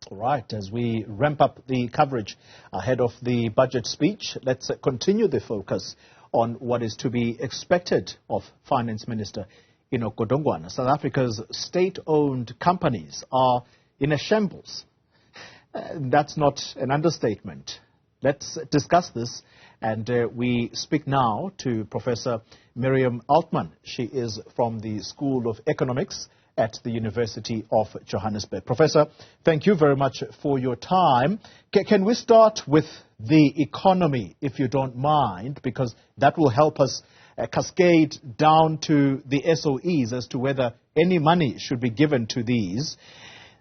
All right, as we ramp up the coverage ahead of the budget speech, let's continue the focus on what is to be expected of Finance Minister Enoch Godongwana. South Africa's state-owned companies are in a shambles. That's not an understatement. Let's discuss this, and we speak now to Professor Miriam Altman. She is from the School of Economics at the University of Johannesburg. Professor, thank you very much for your time. Can we start with the economy, if you don't mind, because that will help us cascade down to the SOEs as to whether any money should be given to these.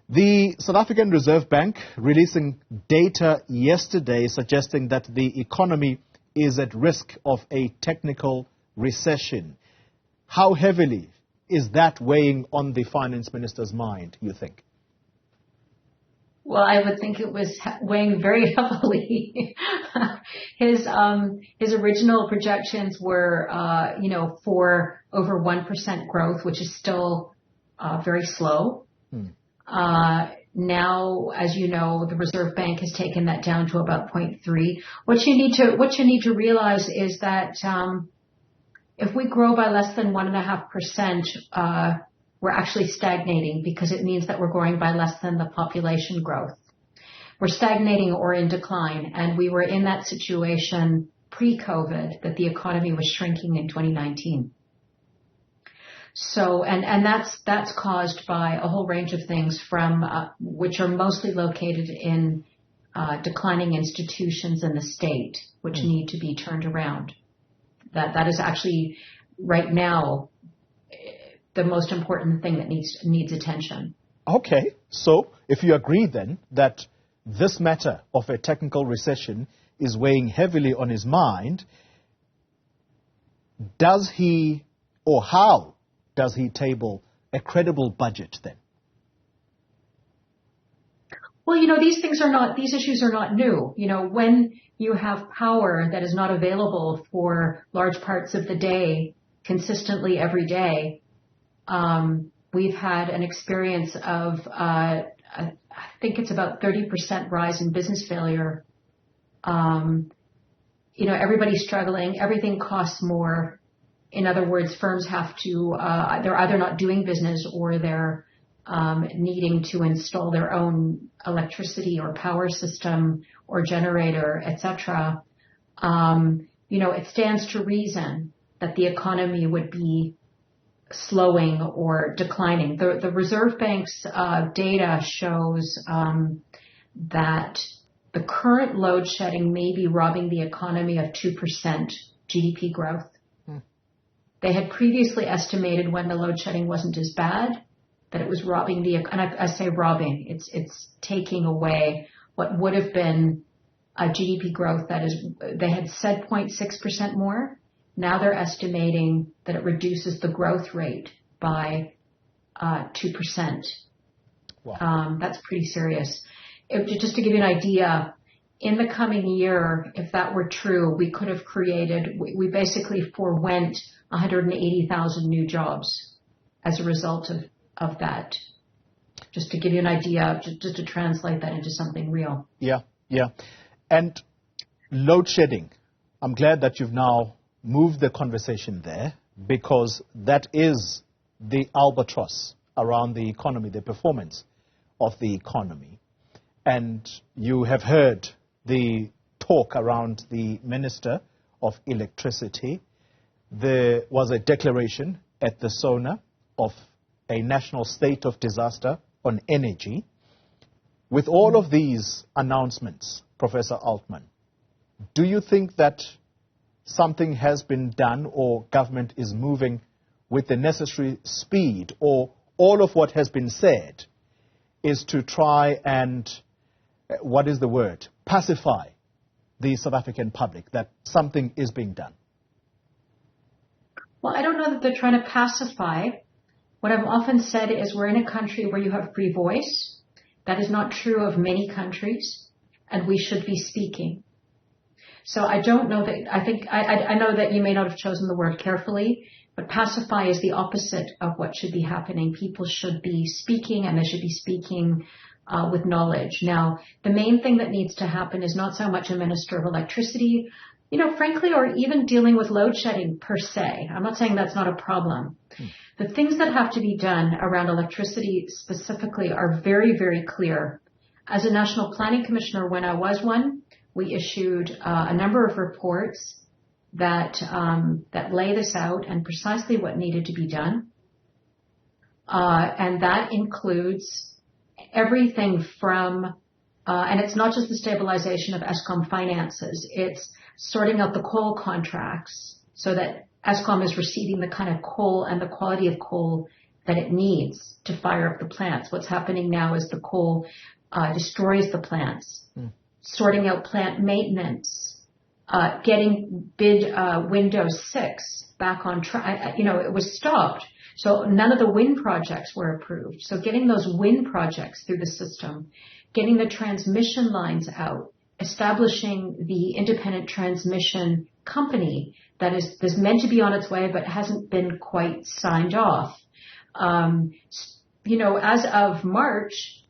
The South African Reserve Bank releasing data yesterday suggesting that the economy is at risk of a technical recession. How heavily is that weighing on the finance minister's mind, you think? Well, I would think it was weighing very heavily. His original projections were, for over 1% growth, which is still very slow. Now, as you know, the Reserve Bank has taken that down to about 0.3. What you need to realize is that if we grow by less than 1.5%, we're actually stagnating, because it means that we're growing by less than the population growth. We're stagnating or in decline, and we were in that situation pre-COVID, that the economy was shrinking in 2019. So, and that's caused by a whole range of things, from which are mostly located in declining institutions in the state, which need to be turned around. That is actually right now the most important thing that needs attention. Okay, so if you agree then that this matter of a technical recession is weighing heavily on his mind, does he, or how does he table a credible budget then? Well, these issues are not new. When you have power that is not available for large parts of the day, consistently every day, we've had an experience of, I think it's about 30% rise in business failure. Everybody's struggling. Everything costs more. In other words, firms have to, they're either not doing business, or they're needing to install their own electricity or power system or generator, etc. It stands to reason that the economy would be slowing or declining. The Reserve Bank's data shows that the current load shedding may be robbing the economy of 2% GDP growth. They had previously estimated, when the load shedding wasn't as bad, that it was robbing and I say robbing, it's taking away what would have been a GDP growth. That is, they had said 0.6% more. Now they're estimating that it reduces the growth rate by 2%. Wow. That's pretty serious. Just to give you an idea, in the coming year, if that were true, we could have created, we basically forewent 180,000 new jobs as a result of that. Just to give you an idea, just to translate that into something real. Yeah. And load shedding, I'm glad that you've now moved the conversation there, because that is the albatross around the economy, the performance of the economy. And you have heard the talk around the Minister of Electricity. There was a declaration at the SONA of a national state of disaster on energy. With all of these announcements, Professor Altman, do you think that something has been done, or government is moving with the necessary speed, or all of what has been said is to try and, pacify the South African public, that something is being done? Well, I don't know that they're trying to pacify. What I've often said is, we're in a country where you have free voice. That is not true of many countries, and we should be speaking. So I don't know that, I know that you may not have chosen the word carefully, but pacify is the opposite of what should be happening. People should be speaking, and they should be speaking with knowledge. Now, the main thing that needs to happen is not so much a minister of electricity, frankly, or even dealing with load shedding per se. I'm not saying that's not a problem. The things that have to be done around electricity specifically are very, very clear. As a National Planning Commissioner, when I was one, we issued a number of reports that lay this out and precisely what needed to be done. And that includes everything from, and it's not just the stabilization of Eskom finances, it's sorting out the coal contracts so that Eskom is receiving the kind of coal and the quality of coal that it needs to fire up the plants. What's happening now is the coal destroys the plants. Sorting out plant maintenance, getting bid window 6 back on track. It was stopped. So none of the wind projects were approved. So getting those wind projects through the system, getting the transmission lines out, establishing the independent transmission company that is meant to be on its way but hasn't been quite signed off. As of March,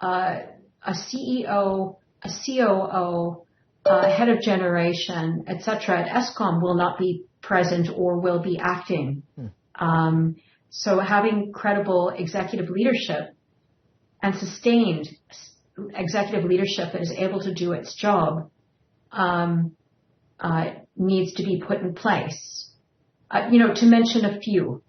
a CEO, a COO, head of generation, etc. at Eskom will not be present or will be acting. So having credible executive leadership and sustained executive leadership that is able to do its job needs to be put in place. To mention a few,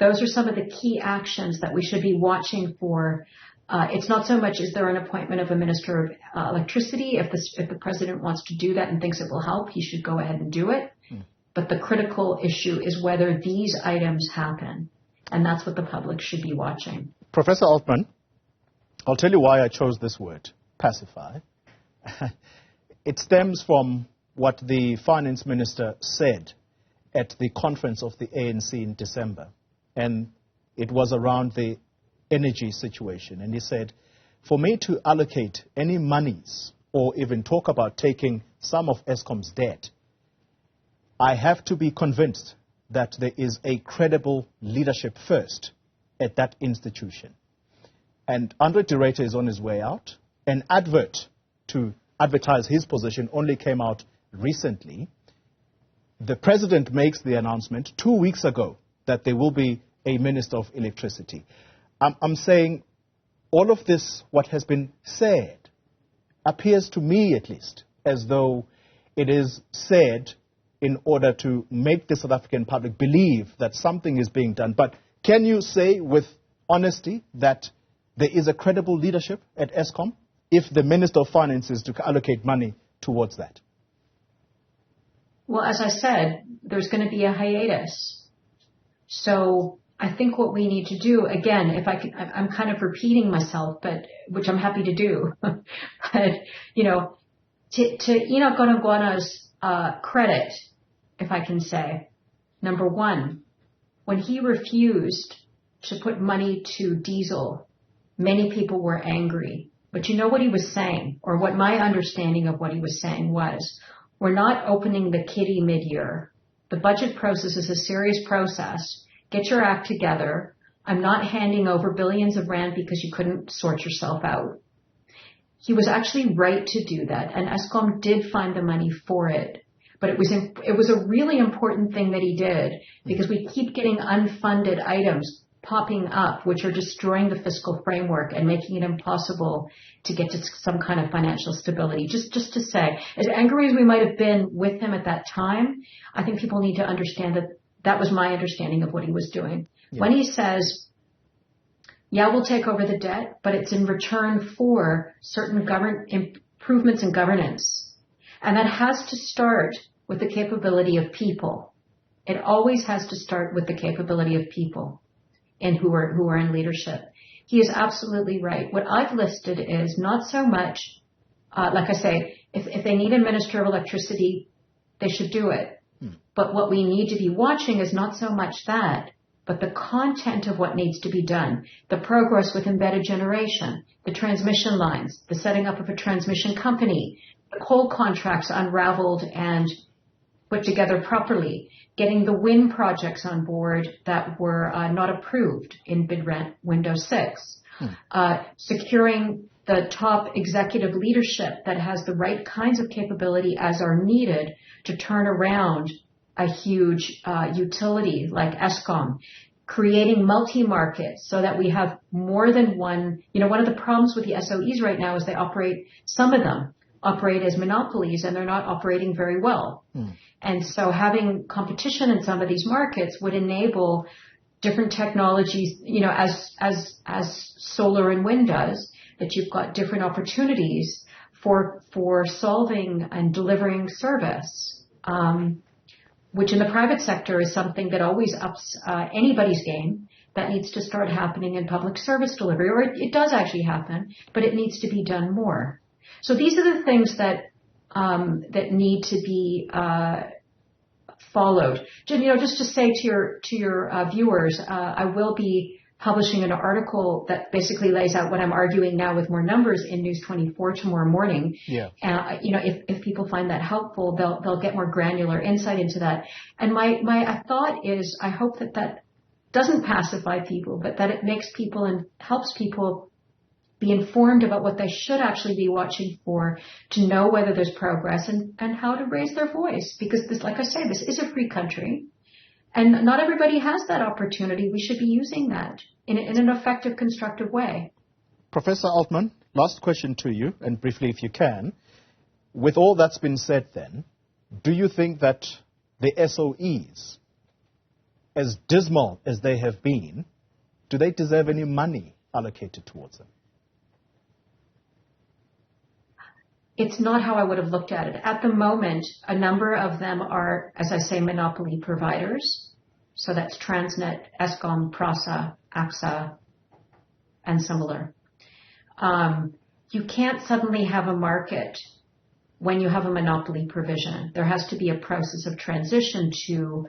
those are some of the key actions that we should be watching for. It's not so much is there an appointment of a minister of electricity. If the president wants to do that and thinks it will help, he should go ahead and do it. But the critical issue is whether these items happen. And that's what the public should be watching. Professor Altman, I'll tell you why I chose this word, pacify. It stems from what the finance minister said at the conference of the ANC in December. And it was around the energy situation. And he said, for me to allocate any monies or even talk about taking some of Eskom's debt, I have to be convinced that there is a credible leadership first at that institution. And Andre de Ruyter is on his way out. An advert to advertise his position only came out recently. The president makes the announcement 2 weeks ago that there will be a minister of electricity. I'm saying all of this, what has been said, appears to me at least as though it is said in order to make the South African public believe that something is being done. But can you say with honesty that there is a credible leadership at Eskom if the Minister of Finance is to allocate money towards that? Well, as I said, there's going to be a hiatus. So I think what we need to do, again, if I can, I'm kind of repeating myself, but which I'm happy to do. But, to Enoch Godongwana's credit, if I can say, number one, when he refused to put money to diesel, many people were angry. But you know what he was saying, or what my understanding of what he was saying was, we're not opening the kitty mid-year. The budget process is a serious process. Get your act together. I'm not handing over billions of rand because you couldn't sort yourself out. He was actually right to do that, and Eskom did find the money for it. But it was a really important thing that he did, because we keep getting unfunded items popping up, which are destroying the fiscal framework and making it impossible to get to some kind of financial stability. Just to say, as angry as we might have been with him at that time, I think people need to understand that that was my understanding of what he was doing. Yeah. When he says, yeah, we'll take over the debt, but it's in return for certain improvements in governance. And that has to start with the capability of people. It always has to start with the capability of people and who are in leadership. He is absolutely right. What I've listed is not so much, like I say, if they need a minister of electricity, they should do it. But what we need to be watching is not so much that, but the content of what needs to be done, the progress with embedded generation, the transmission lines, the setting up of a transmission company, the coal contracts unraveled and put together properly, getting the wind projects on board that were not approved in bid window 6, securing the top executive leadership that has the right kinds of capability as are needed to turn around a huge utility like Eskom, creating multi-markets so that we have more than one. One of the problems with the SOEs right now is some of them operate as monopolies, and they're not operating very well. And so having competition in some of these markets would enable different technologies, as solar and wind does, that you've got different opportunities for solving and delivering service, which in the private sector is something that always ups anybody's game. That needs to start happening in public service delivery, or it does actually happen, but it needs to be done more. So these are the things that need to be followed. Just to say to your viewers, I will be publishing an article that basically lays out what I'm arguing now with more numbers in News 24 tomorrow morning. Yeah. If people find that helpful, they'll get more granular insight into that. And my thought is, I hope that doesn't pacify people, but that it makes people and helps people be informed about what they should actually be watching for, to know whether there's progress and how to raise their voice. Because this, like I say, this is a free country, and not everybody has that opportunity. We should be using that in an effective, constructive way. Professor Altman, last question to you, and briefly if you can. With all that's been said then, do you think that the SOEs, as dismal as they have been, do they deserve any money allocated towards them? It's not how I would have looked at it. At the moment, a number of them are, as I say, monopoly providers. So that's Transnet, Eskom, PRASA, AXA, and similar. You can't suddenly have a market when you have a monopoly provision. There has to be a process of transition to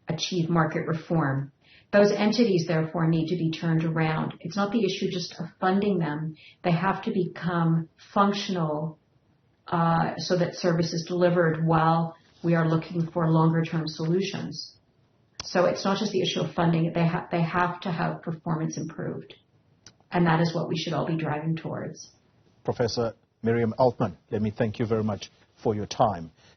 achieve market reform. Those entities, therefore, need to be turned around. It's not the issue just of funding them. They have to become functional so that service is delivered while we are looking for longer-term solutions. So it's not just the issue of funding. They have to have performance improved. And that is what we should all be driving towards. Professor Miriam Altman, let me thank you very much for your time.